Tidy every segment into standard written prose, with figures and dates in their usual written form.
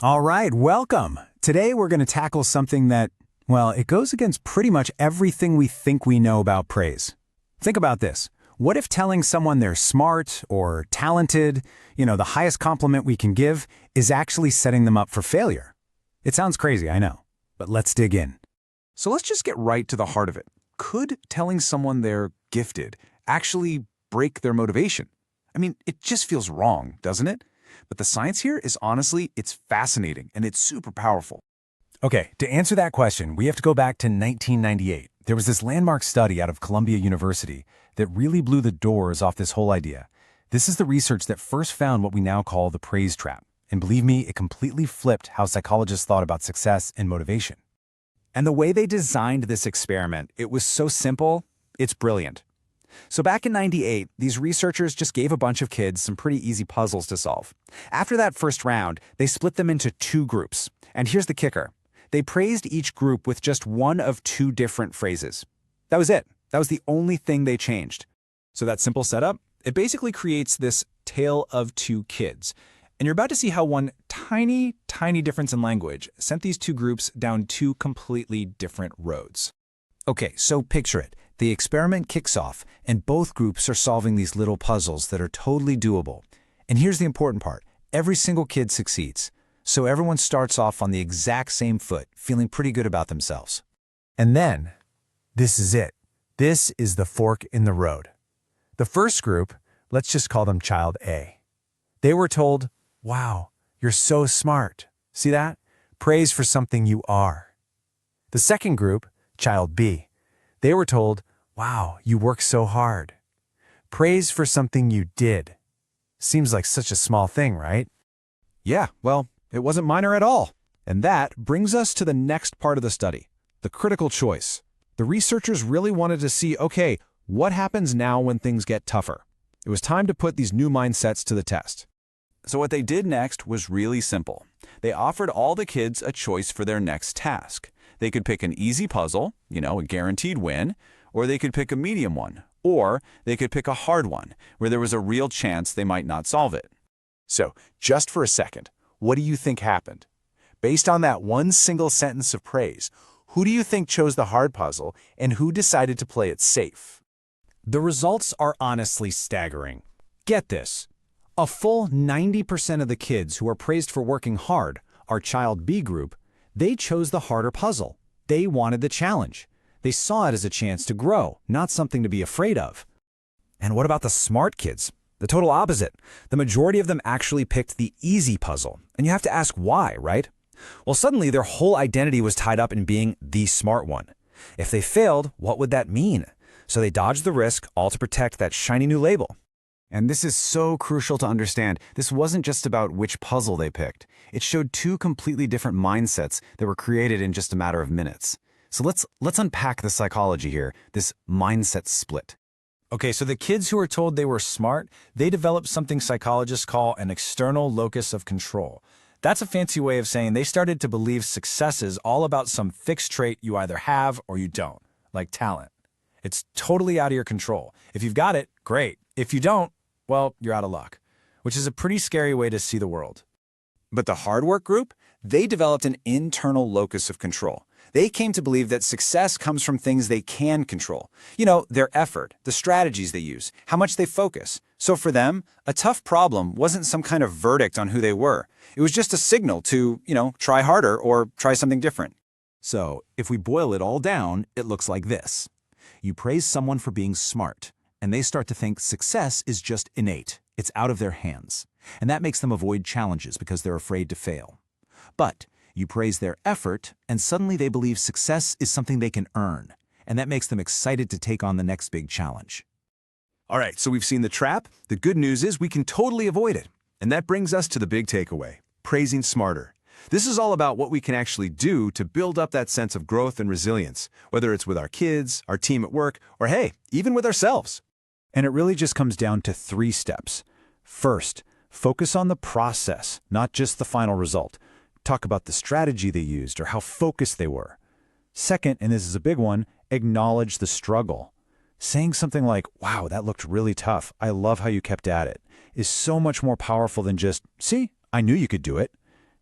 All right, welcome. Today we're going to tackle something that, well, it goes against pretty much everything we think we know about praise. Think about this. What if telling someone they're smart or talented, the highest compliment we can give, is actually setting them up for failure? It sounds crazy, I know, but let's dig in. So let's just get right to the heart of it. Could telling someone they're gifted actually break their motivation? I mean, it just feels wrong, doesn't it? But the science here is honestly, it's fascinating and it's super powerful. Okay, to answer that question, we have to go back to 1998. There was this landmark study out of Columbia University that really blew the doors off this whole idea. This is the research that first found what we now call the praise trap. And believe me, it completely flipped how psychologists thought about success and motivation. And the way they designed this experiment, it was so simple, it's brilliant. So back in '98, these researchers just gave a bunch of kids some pretty easy puzzles to solve. After that first round, they split them into two groups. And here's the kicker. They praised each group with just one of two different phrases. That was it. That was the only thing they changed. So that simple setup, it basically creates this tale of two kids. And you're about to see how one tiny difference in language sent these two groups down two completely different roads. Okay, so picture it. The experiment kicks off, and both groups are solving these little puzzles that are totally doable. And here's the important part. Every single kid succeeds. So everyone starts off on the exact same foot, feeling pretty good about themselves. And then, this is it. This is the fork in the road. The first group, let's just call them Child A. They were told, "Wow, you're so smart." See that? Praise for something you are. The second group, Child B. They were told, "Wow, you work so hard." Praise for something you did. Seems like such a small thing, right? Yeah, well, it wasn't minor at all. And that brings us to the next part of the study, the critical choice. The researchers really wanted to see, okay, what happens now when things get tougher? It was time to put these new mindsets to the test. So what they did next was really simple. They offered all the kids a choice for their next task. They could pick an easy puzzle, a guaranteed win, or they could pick a medium one, or they could pick a hard one, where there was a real chance they might not solve it. So, just for a second, what do you think happened? Based on that one single sentence of praise, who do you think chose the hard puzzle, and who decided to play it safe? The results are honestly staggering. Get this. A full 90% of the kids who are praised for working hard, our Child B group, they chose the harder puzzle. They wanted the challenge. They saw it as a chance to grow, not something to be afraid of. And what about the smart kids? The total opposite. The majority of them actually picked the easy puzzle. And you have to ask why, right? Well, suddenly their whole identity was tied up in being the smart one. If they failed, what would that mean? So they dodged the risk, all to protect that shiny new label. And this is so crucial to understand. This wasn't just about which puzzle they picked. It showed two completely different mindsets that were created in just a matter of minutes. So let's unpack the psychology here, this mindset split. Okay, so the kids who were told they were smart, they developed something psychologists call an external locus of control. That's a fancy way of saying they started to believe success is all about some fixed trait you either have or you don't, like talent. It's totally out of your control. If you've got it, great. If you don't, well, you're out of luck, which is a pretty scary way to see the world. But the hard work group, they developed an internal locus of control. They came to believe that success comes from things they can control. Their effort, the strategies they use, how much they focus. So for them, a tough problem wasn't some kind of verdict on who they were. It was just a signal to, try harder or try something different. So if we boil it all down, it looks like this. You praise someone for being smart, and they start to think success is just innate. It's out of their hands. And that makes them avoid challenges because they're afraid to fail. But you praise their effort, and suddenly they believe success is something they can earn. And that makes them excited to take on the next big challenge. All right, so we've seen the trap. The good news is we can totally avoid it. And that brings us to the big takeaway, praising smarter. This is all about what we can actually do to build up that sense of growth and resilience, whether it's with our kids, our team at work, or hey, even with ourselves. And it really just comes down to 3 steps. First, focus on the process, not just the final result. Talk about the strategy they used or how focused they were. Second, and this is a big one, acknowledge the struggle. Saying something like, "Wow, that looked really tough. I love how you kept at it," is so much more powerful than just, "See, I knew you could do it."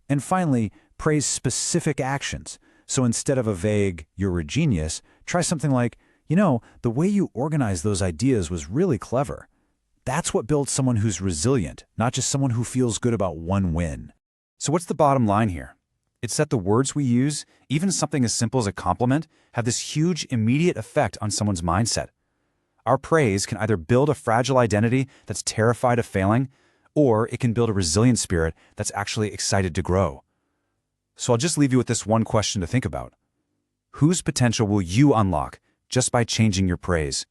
And finally, praise specific actions. So instead of a vague, "you're a genius," try something like, the way you organize those ideas was really clever. That's what builds someone who's resilient, not just someone who feels good about one win. So what's the bottom line here? It's that the words we use, even something as simple as a compliment, have this huge immediate effect on someone's mindset. Our praise can either build a fragile identity that's terrified of failing, or it can build a resilient spirit that's actually excited to grow. So I'll just leave you with this one question to think about. Whose potential will you unlock just by changing your praise?